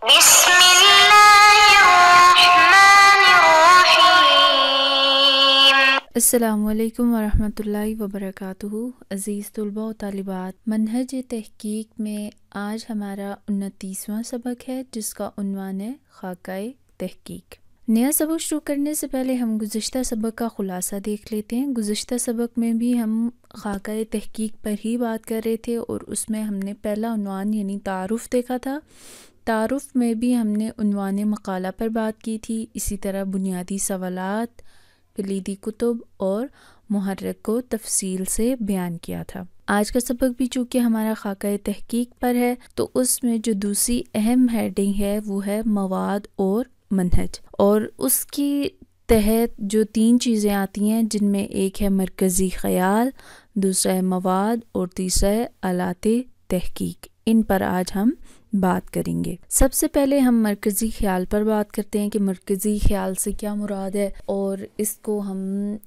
بسم اللہ الرحمن الرحیم۔ السلام علیکم ورحمۃ اللہ وبرکاتہ۔ عزیز طلباء و طالبات، منہج تحقیق میں آج ہمارا 29واں سبق ہے جس کا عنوان ہے خاکہ تحقیق۔ نیا سبق شروع کرنے سے پہلے ہم گزشتہ سبق کا خلاصہ دیکھ لیتے ہیں۔ گزشتہ سبق میں بھی ہم خاکہ تحقیق پر ہی بات کر رہے تھے اور اس میں ہم نے پہلا عنوان یعنی تعارف دیکھا تھا۔ تعارف میں بھی ہم نے عنوان مقالہ پر بات کی تھی، اسی طرح بنیادی سوالات، کلیدی کتب اور محرک کو تفصیل سے بیان کیا تھا۔ آج کا سبق بھی چونکہ ہمارا خاکہ تحقیق پر ہے تو اس میں جو دوسری اہم ہیڈنگ ہے وہ ہے مواد اور منہج، اور اس کی تحت جو 3 چیزیں آتی ہیں جن میں ایک ہے مرکزی خیال، دوسرا ہے مواد اور تیسرا ہے آلات تحقیق۔ ان پر آج ہم بات کریں گے۔ سب سے پہلے ہم مرکزی خیال پر بات کرتے ہیں کہ مرکزی خیال سے کیا مراد ہے اور اس کو ہم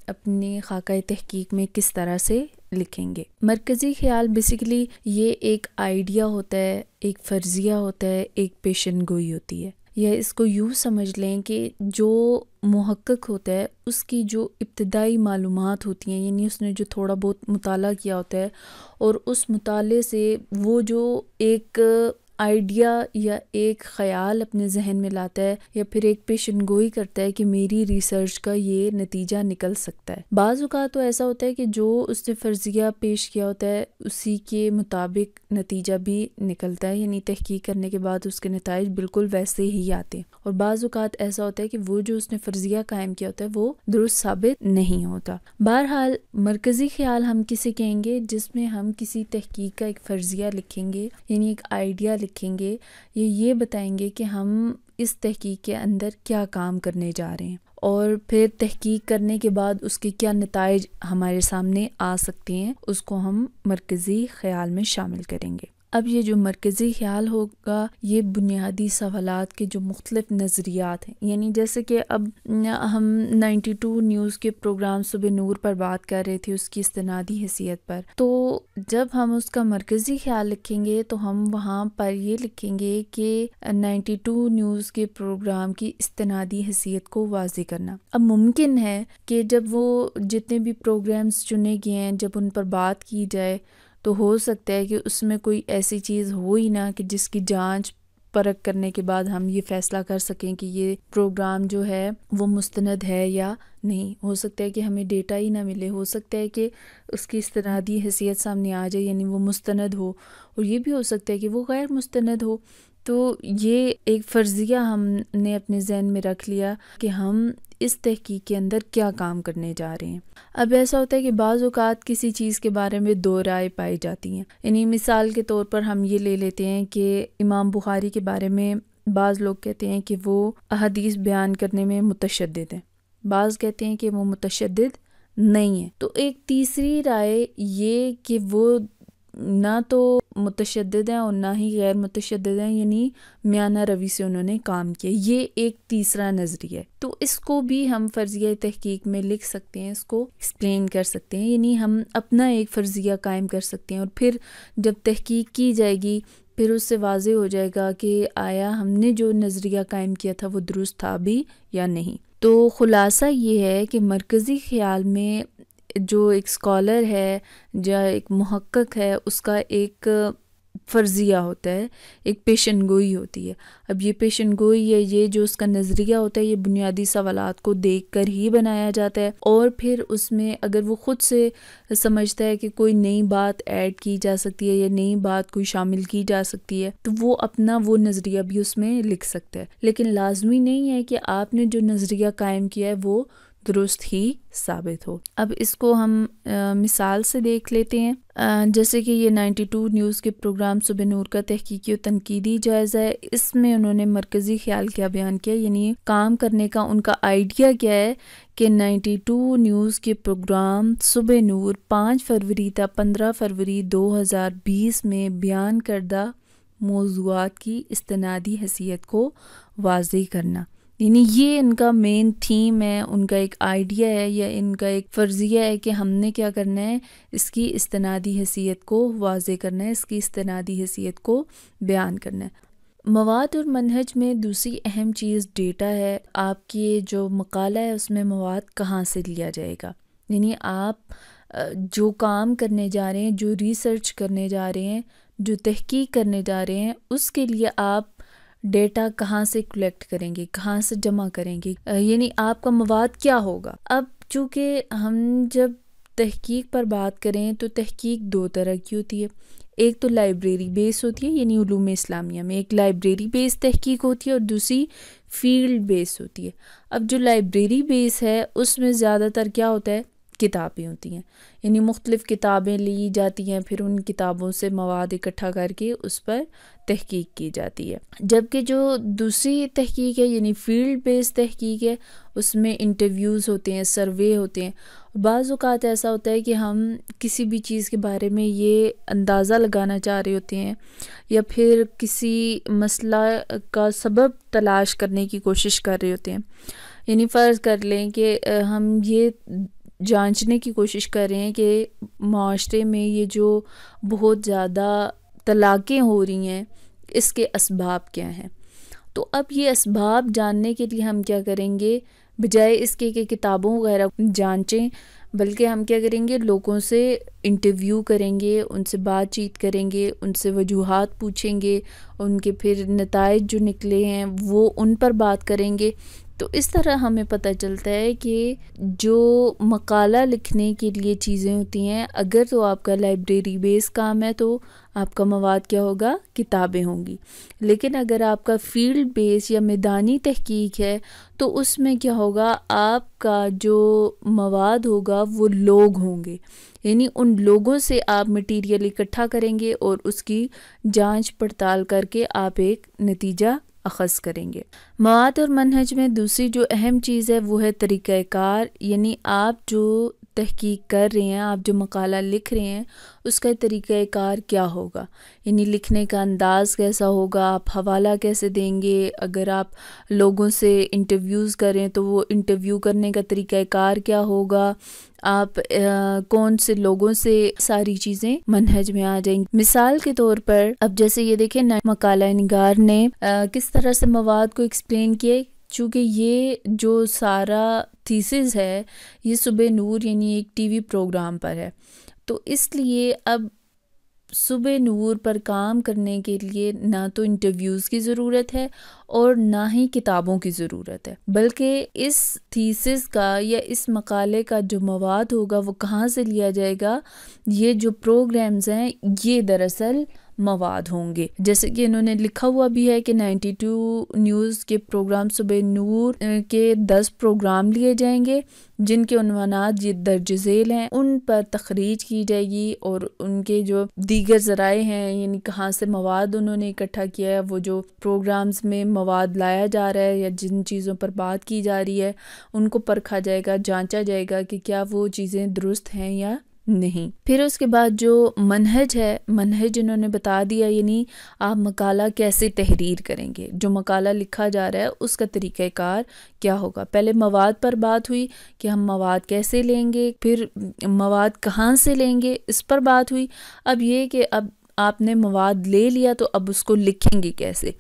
اپنے خاکہ تحقیق میں کس طرح سے لکھیں گے۔ مرکزی خیال بیسیکلی یہ ایک آئیڈیا ہوتا ہے، ایک فرضیہ ہوتا ہے، ایک پیشن گوئی ہوتی ہے، یا اس کو یوں سمجھ لیں کہ جو محقق ہوتا ہے اس کی جو ابتدائی معلومات ہوتی ہیں، یعنی اس نے جو تھوڑا بہت مطالعہ کیا ہوتا ہے اور اس مطالعے سے وہ جو ایک آئیڈیا یا ایک خیال اپنے ذہن میں لاتا ہے یا پھر ایک پیشن گوئی کرتا ہے کہ میری ریسرچ کا یہ نتیجہ نکل سکتا ہے۔ بعض اوقات تو ایسا ہوتا ہے کہ جو اس نے فرضیہ پیش کیا ہوتا ہے اسی کے مطابق نتیجہ بھی نکلتا ہے، یعنی تحقیق کرنے کے بعد اس کے نتائج بالکل ویسے ہی آتے ہیں، اور بعض اوقات ایسا ہوتا ہے کہ وہ جو اس نے فرضیہ قائم کیا ہوتا ہے وہ درست ثابت نہیں ہوتا۔ بہرحال مرکزی خیال ہم کسے کہیں گے؟ جس میں ہم کسی تحقیق کا ایک فرضیہ لکھیں گے، یعنی ایک آئیڈیا لکھیں گے، یہ بتائیں گے کہ ہم اس تحقیق کے اندر کیا کام کرنے جا رہے ہیں اور پھر تحقیق کرنے کے بعد اس کے کیا نتائج ہمارے سامنے آ سکتے ہیں، اس کو ہم مرکزی خیال میں شامل کریں گے۔ اب یہ جو مرکزی خیال ہوگا یہ بنیادی سوالات کے جو مختلف نظریات ہیں، یعنی جیسے کہ اب ہم 92 نیوز کے پروگرام صبح نور پر بات کر رہے تھے اس کی استنادی حیثیت پر، تو جب ہم اس کا مرکزی خیال لکھیں گے تو ہم وہاں پر یہ لکھیں گے کہ 92 نیوز کے پروگرام کی استنادی حیثیت کو واضح کرنا۔ اب ممکن ہے کہ جب وہ جتنے بھی پروگرامز چنے گئے ہیں جب ان پر بات کی جائے تو ہو سکتا ہے کہ اس میں کوئی ایسی چیز ہو ہی نہ کہ جس کی جانچ پرکھ کرنے کے بعد ہم یہ فیصلہ کر سکیں کہ یہ پروگرام جو ہے وہ مستند ہے یا نہیں۔ ہو سکتا ہے کہ ہمیں ڈیٹا ہی نہ ملے، ہو سکتا ہے کہ اس کی استنادی حیثیت سامنے آ جائے یعنی وہ مستند ہو، اور یہ بھی ہو سکتا ہے کہ وہ غیر مستند ہو۔ تو یہ ایک فرضیہ ہم نے اپنے ذہن میں رکھ لیا کہ ہم اس تحقیق کے اندر کیا کام کرنے جا رہے ہیں۔ اب ایسا ہوتا ہے کہ بعض اوقات کسی چیز کے بارے میں 2 رائے پائی جاتی ہیں، یعنی مثال کے طور پر ہم یہ لے لیتے ہیں کہ امام بخاری کے بارے میں بعض لوگ کہتے ہیں کہ وہ احادیث بیان کرنے میں متشدد ہیں، بعض کہتے ہیں کہ وہ متشدد نہیں ہیں۔ تو ایک تیسری رائے یہ کہ وہ نہ تو متشدد ہیں اور نہ ہی غیر متشدد ہیں، یعنی میانہ روی سے انہوں نے کام کیا، یہ ایک تیسرا نظریہ ہے۔ تو اس کو بھی ہم فرضیہ تحقیق میں لکھ سکتے ہیں، اس کو ایکسپلین کر سکتے ہیں، یعنی ہم اپنا ایک فرضیہ قائم کر سکتے ہیں اور پھر جب تحقیق کی جائے گی پھر اس سے واضح ہو جائے گا کہ آیا ہم نے جو نظریہ قائم کیا تھا وہ درست تھا بھی یا نہیں۔ تو خلاصہ یہ ہے کہ مرکزی خیال میں جو ایک اسکالر ہے یا ایک محقق ہے اس کا ایک فرضیہ ہوتا ہے، ایک پیشن گوئی ہوتی ہے۔ اب یہ پیشن گوئی ہے، یہ جو اس کا نظریہ ہوتا ہے یہ بنیادی سوالات کو دیکھ کر ہی بنایا جاتا ہے، اور پھر اس میں اگر وہ خود سے سمجھتا ہے کہ کوئی نئی بات ایڈ کی جا سکتی ہے یا نئی بات کوئی شامل کی جا سکتی ہے تو وہ اپنا وہ نظریہ بھی اس میں لکھ سکتا ہے، لیکن لازمی نہیں ہے کہ آپ نے جو نظریہ قائم کیا ہے وہ درست ہی ثابت ہو۔ اب اس کو ہم مثال سے دیکھ لیتے ہیں، جیسے کہ یہ 92 نیوز کے پروگرام صبح نور کا تحقیقی و تنقیدی جائزہ ہے، اس میں انہوں نے مرکزی خیال کیا بیان کیا، یعنی کام کرنے کا ان کا آئیڈیا کیا ہے کہ 92 نیوز کے پروگرام صبح نور 5 فروری تا 15 فروری 2020 میں بیان کردہ موضوعات کی استنادی حیثیت کو واضح کرنا، یعنی یہ ان کا مین تھیم ہے، ان کا ایک آئیڈیا ہے یا ان کا ایک فرضیہ ہے کہ ہم نے کیا کرنا ہے، اس کی استنادی حیثیت کو واضح کرنا ہے، اس کی استنادی حیثیت کو بیان کرنا ہے۔ مواد اور منہج میں دوسری اہم چیز ڈیٹا ہے. آپ کی جو مقالہ ہے اس میں مواد کہاں سے لیا جائے گا، یعنی آپ جو کام کرنے جا رہے ہیں، جو ریسرچ کرنے جا رہے ہیں، جو تحقیق کرنے جا رہے ہیں، اس کے لیے آپ ڈیٹا کہاں سے کلیکٹ کریں گے، کہاں سے جمع کریں گے، یعنی آپ کا مواد کیا ہوگا. اب چونکہ ہم جب تحقیق پر بات کریں تو تحقیق دو طرح کی ہوتی ہے. ایک تو لائبریری بیس ہوتی ہے، یعنی علوم اسلامیہ میں ایک لائبریری بیس تحقیق ہوتی ہے اور دوسری فیلڈ بیس ہوتی ہے. اب جو لائبریری بیس ہے اس میں زیادہ تر کیا ہوتا ہے، کتابیں ہوتی ہیں، یعنی مختلف کتابیں لی جاتی ہیں، پھر ان کتابوں سے مواد اکٹھا کر کے اس پر تحقیق کی جاتی ہے. جبکہ جو دوسری تحقیق ہے یعنی فیلڈ بیس تحقیق ہے، اس میں انٹرویوز ہوتے ہیں، سروے ہوتے ہیں. بعض اوقات ایسا ہوتا ہے کہ ہم کسی بھی چیز کے بارے میں یہ اندازہ لگانا چاہ رہے ہوتے ہیں یا پھر کسی مسئلہ کا سبب تلاش کرنے کی کوشش کر رہے ہوتے ہیں. یعنی فرض کر لیں کہ ہم یہ جانچنے کی کوشش کر رہے ہیں کہ معاشرے میں یہ جو بہت زیادہ طلاقیں ہو رہی ہیں اس کے اسباب کیا ہیں. تو اب یہ اسباب جاننے کے لیے ہم کیا کریں گے، بجائے اس کے کہ کتابوں وغیرہ جانچیں، بلکہ ہم کیا کریں گے، لوگوں سے انٹرویو کریں گے، ان سے بات چیت کریں گے، ان سے وجوہات پوچھیں گے، ان کے پھر نتائج جو نکلے ہیں وہ ان پر بات کریں گے. تو اس طرح ہمیں پتہ چلتا ہے کہ جو مقالہ لکھنے کے لیے چیزیں ہوتی ہیں، اگر تو آپ کا لائبریری بیس کام ہے تو آپ کا مواد کیا ہوگا، کتابیں ہوں گی. لیکن اگر آپ کا فیلڈ بیس یا میدانی تحقیق ہے تو اس میں کیا ہوگا، آپ کا جو مواد ہوگا وہ لوگ ہوں گے، یعنی ان لوگوں سے آپ مٹیریل اکٹھا کریں گے اور اس کی جانچ پڑتال کر کے آپ ایک نتیجہ اخذ کریں گے. مواد اور منہج میں دوسری جو اہم چیز ہے وہ ہے طریقہ کار، یعنی آپ جو تحقیق کر رہے ہیں، آپ جو مقالہ لکھ رہے ہیں اس کا طریقہ کار کیا ہوگا، یعنی لکھنے کا انداز کیسا ہوگا، آپ حوالہ کیسے دیں گے، اگر آپ لوگوں سے انٹرویوز کریں تو وہ انٹرویو کرنے کا طریقہ کار کیا ہوگا، آپ کون سے لوگوں سے، ساری چیزیں منہج میں آ جائیں گی. مثال کے طور پر اب جیسے یہ دیکھیں مقالہ نگار نے کس طرح سے مواد کو ایکسپلین کیے. چونکہ یہ جو سارا تھیسز ہے یہ صبح نور یعنی ایک ٹی وی پروگرام پر ہے، تو اس لیے اب صبح نور پر کام کرنے کے لیے نہ تو انٹرویوز کی ضرورت ہے اور نہ ہی کتابوں کی ضرورت ہے، بلکہ اس تھیسس کا یا اس مقالے کا جو مواد ہوگا وہ کہاں سے لیا جائے گا. یہ جو پروگرامز ہیں یہ دراصل مواد ہوں گے. جیسے کہ انہوں نے لکھا ہوا بھی ہے کہ 92 نیوز کے پروگرام صبح نور کے 10 پروگرام لیے جائیں گے جن کے عنوانات یہ درج ذیل ہیں، ان پر تخریج کی جائے گی اور ان کے جو دیگر ذرائع ہیں، یعنی کہاں سے مواد انہوں نے اکٹھا کیا ہے، وہ جو پروگرامز میں مواد لایا جا رہا ہے یا جن چیزوں پر بات کی جا رہی ہے ان کو پرکھا جائے گا، جانچا جائے گا کہ کیا وہ چیزیں درست ہیں یا نہیں. پھر اس کے بعد جو منہج ہے، منہج انہوں نے بتا دیا، یعنی آپ مقالہ کیسے تحریر کریں گے، جو مقالہ لکھا جا رہا ہے اس کا طریقہ کار کیا ہوگا. پہلے مواد پر بات ہوئی کہ ہم مواد کیسے لیں گے، پھر مواد کہاں سے لیں گے اس پر بات ہوئی. اب یہ کہ اب آپ نے مواد لے لیا تو اب اس کو لکھیں گے کیسے.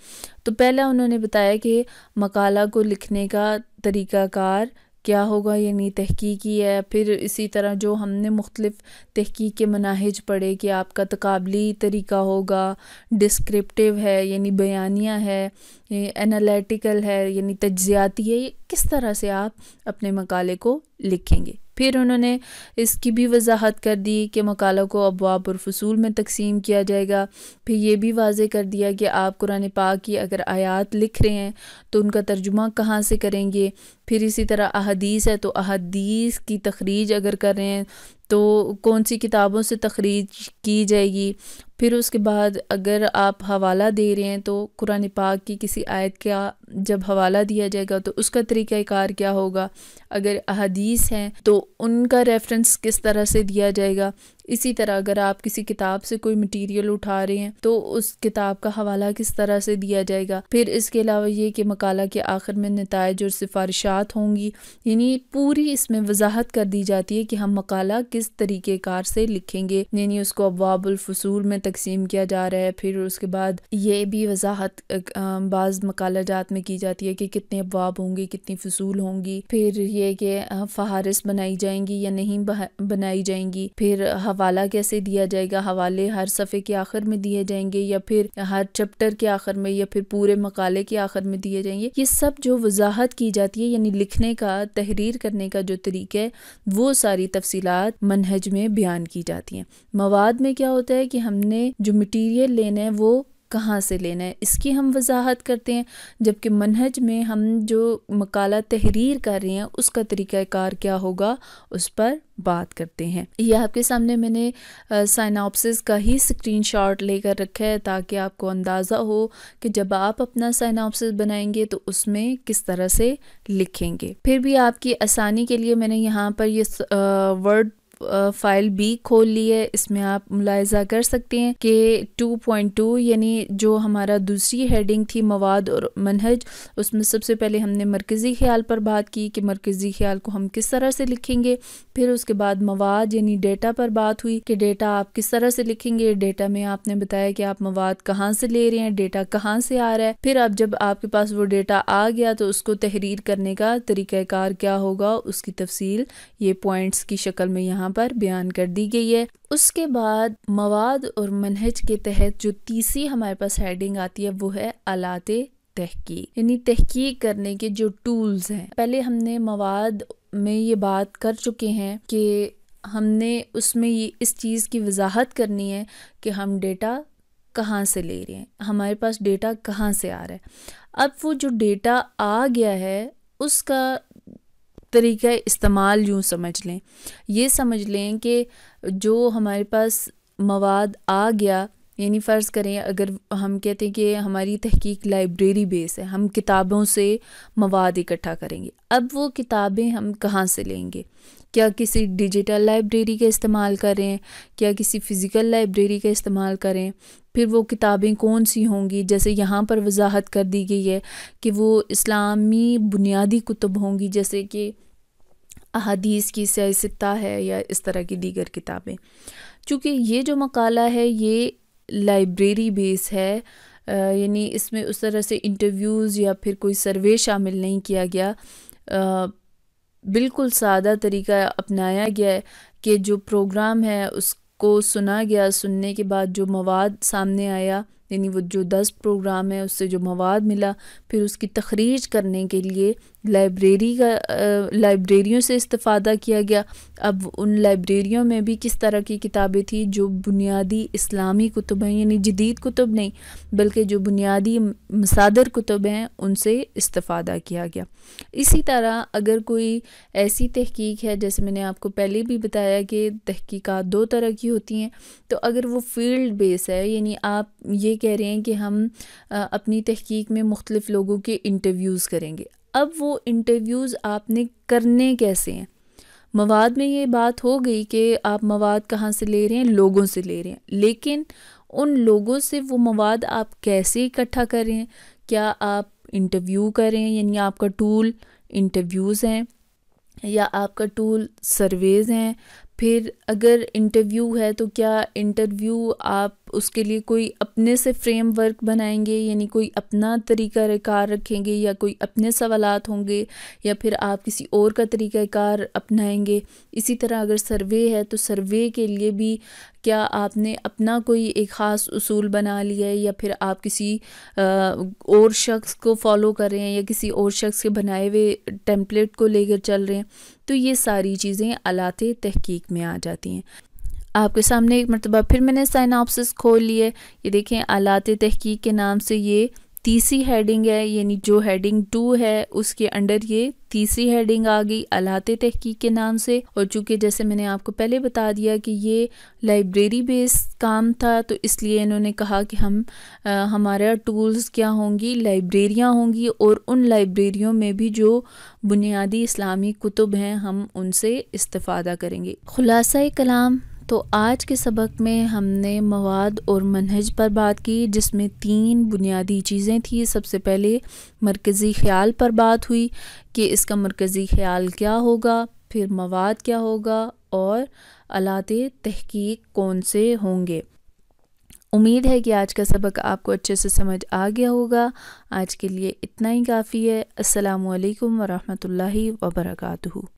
تو پہلا انہوں نے بتایا کہ مقالہ کو لکھنے کا طریقہ کار کیا ہوگا، یعنی تحقیقی ہے. پھر اسی طرح جو ہم نے مختلف تحقیق کے مناہج پڑھے کہ آپ کا تقابلی طریقہ ہوگا، ڈسکرپٹیو ہے یعنی بیانیہ ہے، انالیٹیکل ہے یعنی تجزیاتی ہے. یہ کس طرح سے آپ اپنے مقالے کو لکھیں گے. پھر انہوں نے اس کی بھی وضاحت کر دی کہ مقالہ کو ابواب اور فصول میں تقسیم کیا جائے گا. پھر یہ بھی واضح کر دیا کہ آپ قرآن پاک کی اگر آیات لکھ رہے ہیں تو ان کا ترجمہ کہاں سے کریں گے. پھر اسی طرح احادیث ہے تو احادیث کی تخریج اگر کر رہے ہیں تو کون سی کتابوں سے تخریج کی جائے گی. پھر اس کے بعد اگر آپ حوالہ دے رہے ہیں تو قرآن پاک کی کسی آیت کا جب حوالہ دیا جائے گا تو اس کا طریقہ کار کیا ہوگا. اگر احادیث ہیں تو ان کا ریفرنس کس طرح سے دیا جائے گا. اسی طرح اگر آپ کسی کتاب سے کوئی مٹیریل اٹھا رہے ہیں تو اس کتاب کا حوالہ کس طرح سے دیا جائے گا. پھر اس کے علاوہ یہ کہ مقالہ کے آخر میں نتائج اور سفارشات ہوں گی، یعنی پوری اس میں وضاحت کر دی جاتی ہے کہ ہم مقالہ کس طریقہ کار سے لکھیں گے، یعنی اس کو ابواب الفصول میں تقسیم کیا جا رہا ہے. پھر اس کے بعد یہ بھی وضاحت بعض مقالہ جات میں کی جاتی ہے کہ کتنے ابواب ہوں گے، کتنی فصول ہوں گی. پھر یہ کہ فہارست بنائی جائیں گی یا نہیں بنائی جائیں گی. پھر حوالہ کیسے دیا جائے گا، حوالے ہر صفحے کے آخر میں دیے جائیں گے یا پھر ہر چپٹر کے آخر میں یا پھر پورے مقالے کے آخر میں دیے جائیں گے. یہ سب جو وضاحت کی جاتی ہے، یعنی لکھنے کا، تحریر کرنے کا جو طریقہ ہے، وہ ساری تفصیلات منہج میں بیان کی جاتی ہیں. مواد میں کیا ہوتا ہے کہ ہم نے جو مٹیریل لینا ہے وہ کہاں سے لینا ہے، اس کی ہم وضاحت کرتے ہیں، جبکہ منہج میں ہم جو مقالہ تحریر کر رہے ہیں اس کا طریقہ کار کیا ہوگا اس پر بات کرتے ہیں. یہ آپ کے سامنے میں نے سائناپسس کا ہی اسکرین شاٹ لے کر رکھا ہے تاکہ آپ کو اندازہ ہو کہ جب آپ اپنا سائناپسس بنائیں گے تو اس میں کس طرح سے لکھیں گے. پھر بھی آپ کی آسانی کے لیے میں نے یہاں پر یہ ورڈ فائل بھی کھول لی ہے. اس میں آپ ملاحظہ کر سکتے ہیں کہ 2.2 یعنی جو ہمارا دوسری ہیڈنگ تھی مواد اور منہج، اس میں سب سے پہلے ہم نے مرکزی خیال پر بات کی کہ مرکزی خیال کو ہم کس طرح سے لکھیں گے. پھر اس کے بعد مواد یعنی ڈیٹا پر بات ہوئی کہ ڈیٹا آپ کس طرح سے لکھیں گے. ڈیٹا میں آپ نے بتایا کہ آپ مواد کہاں سے لے رہے ہیں، ڈیٹا کہاں سے آ رہا ہے. پھر اب جب آپ کے پاس وہ ڈیٹا آ گیا تو اس کو تحریر کرنے کا طریقہ کار کیا ہوگا، اس کی تفصیل یہ پوائنٹس کی شکل میں یہاں پر بیان کر دی گئی ہے. اس کے بعد مواد اور منہج کے تحت جو تیسری ہمارے پاس ہیڈنگ آتی ہے وہ ہے آلات تحقیق، یعنی تحقیق کرنے کے جو ٹولز ہیں. پہلے ہم نے مواد میں یہ بات کر چکے ہیں کہ ہم نے اس میں اس چیز کی وضاحت کرنی ہے کہ ہم ڈیٹا کہاں سے لے رہے ہیں، ہمارے پاس ڈیٹا کہاں سے آ رہا ہے. اب وہ جو ڈیٹا آ گیا ہے اس کا طریقہ استعمال یوں سمجھ لیں، یہ سمجھ لیں کہ جو ہمارے پاس مواد آ گیا، یعنی فرض کریں اگر ہم کہتے ہیں کہ ہماری تحقیق لائبریری بیس ہے، ہم کتابوں سے مواد اکٹھا کریں گے. اب وہ کتابیں ہم کہاں سے لیں گے؟ کیا کسی ڈیجیٹل لائبریری کا استعمال کریں، کیا کسی فزیکل لائبریری کا استعمال کریں؟ پھر وہ کتابیں کون سی ہوں گی؟ جیسے یہاں پر وضاحت کر دی گئی ہے کہ وہ اسلامی بنیادی کتب ہوں گی، جیسے کہ احادیث کی سیاستہ ہے یا اس طرح کی دیگر کتابیں. چونکہ یہ جو مقالہ ہے یہ لائبریری بیس ہے، یعنی اس میں اس طرح سے انٹرویوز یا پھر کوئی سروے شامل نہیں کیا گیا. بالکل سادہ طریقہ اپنایا گیا ہے کہ جو پروگرام ہے اس کو سنا گیا، سننے کے بعد جو مواد سامنے آیا، یعنی وہ جو 10 پروگرام ہے اس سے جو مواد ملا، پھر اس کی تخریج کرنے کے لیے لائبریریوں سے استفادہ کیا گیا. اب ان لائبریریوں میں بھی کس طرح کی کتابیں تھیں؟ جو بنیادی اسلامی کتب ہیں، یعنی جدید کتب نہیں بلکہ جو بنیادی مصادر کتب ہیں ان سے استفادہ کیا گیا. اسی طرح اگر کوئی ایسی تحقیق ہے، جیسے میں نے آپ کو پہلے بھی بتایا کہ تحقیقات 2 طرح کی ہوتی ہیں، تو اگر وہ فیلڈ بیس ہے، یعنی آپ یہ کہہ رہے ہیں کہ ہم اپنی تحقیق میں مختلف لوگوں کے انٹرویوز کریں گے. اب وہ انٹرویوز آپ نے کرنے کیسے ہیں؟ مواد میں یہ بات ہو گئی کہ آپ مواد کہاں سے لے رہے ہیں، لوگوں سے لے رہے ہیں، لیکن ان لوگوں سے وہ مواد آپ کیسے اکٹھا کر رہے ہیں؟ کیا آپ انٹرویو کر رہے ہیں، یعنی آپ کا ٹول انٹرویوز ہیں یا آپ کا ٹول سرویز ہیں؟ پھر اگر انٹرویو ہے تو کیا انٹرویو آپ اس کے لیے کوئی اپنے سے فریم ورک بنائیں گے، یعنی کوئی اپنا طریقہ کار رکھیں گے یا کوئی اپنے سوالات ہوں گے، یا پھر آپ کسی اور کا طریقہ کار اپنائیں گے؟ اسی طرح اگر سروے ہے تو سروے کے لیے بھی کیا آپ نے اپنا کوئی ایک خاص اصول بنا لیا ہے یا پھر آپ کسی اور شخص کو فالو کر رہے ہیں یا کسی اور شخص کے بنائے ہوئے ٹیمپلیٹ کو لے کر چل رہے ہیں؟ تو یہ ساری چیزیں آلات تحقیق میں آ جاتی ہیں. آپ کے سامنے ایک مرتبہ پھر میں نے سائناپسس کھول لی ہے. یہ دیکھیں آلات تحقیق کے نام سے یہ تیسری ہیڈنگ ہے، یعنی جو ہیڈنگ 2 ہے اس کے انڈر یہ تیسری ہیڈنگ آ گئی آلات تحقیق کے نام سے. اور چونکہ جیسے میں نے آپ کو پہلے بتا دیا کہ یہ لائبریری بیس کام تھا، تو اس لیے انہوں نے کہا کہ ہمارا ٹولز کیا ہوں گی، لائبریریاں ہوں گی، اور ان لائبریریوں میں بھی جو بنیادی اسلامی کتب ہیں ہم ان سے استفادہ کریں گے. خلاصہ کلام تو آج کے سبق میں ہم نے مواد اور منہج پر بات کی، جس میں 3 بنیادی چیزیں تھیں۔ سب سے پہلے مرکزی خیال پر بات ہوئی کہ اس کا مرکزی خیال کیا ہوگا، پھر مواد کیا ہوگا اور آلات تحقیق کون سے ہوں گے۔ امید ہے کہ آج کا سبق آپ کو اچھے سے سمجھ آ گیا ہوگا۔ آج کے لیے اتنا ہی کافی ہے۔ السلام علیکم ورحمۃ اللہ وبرکاتہ۔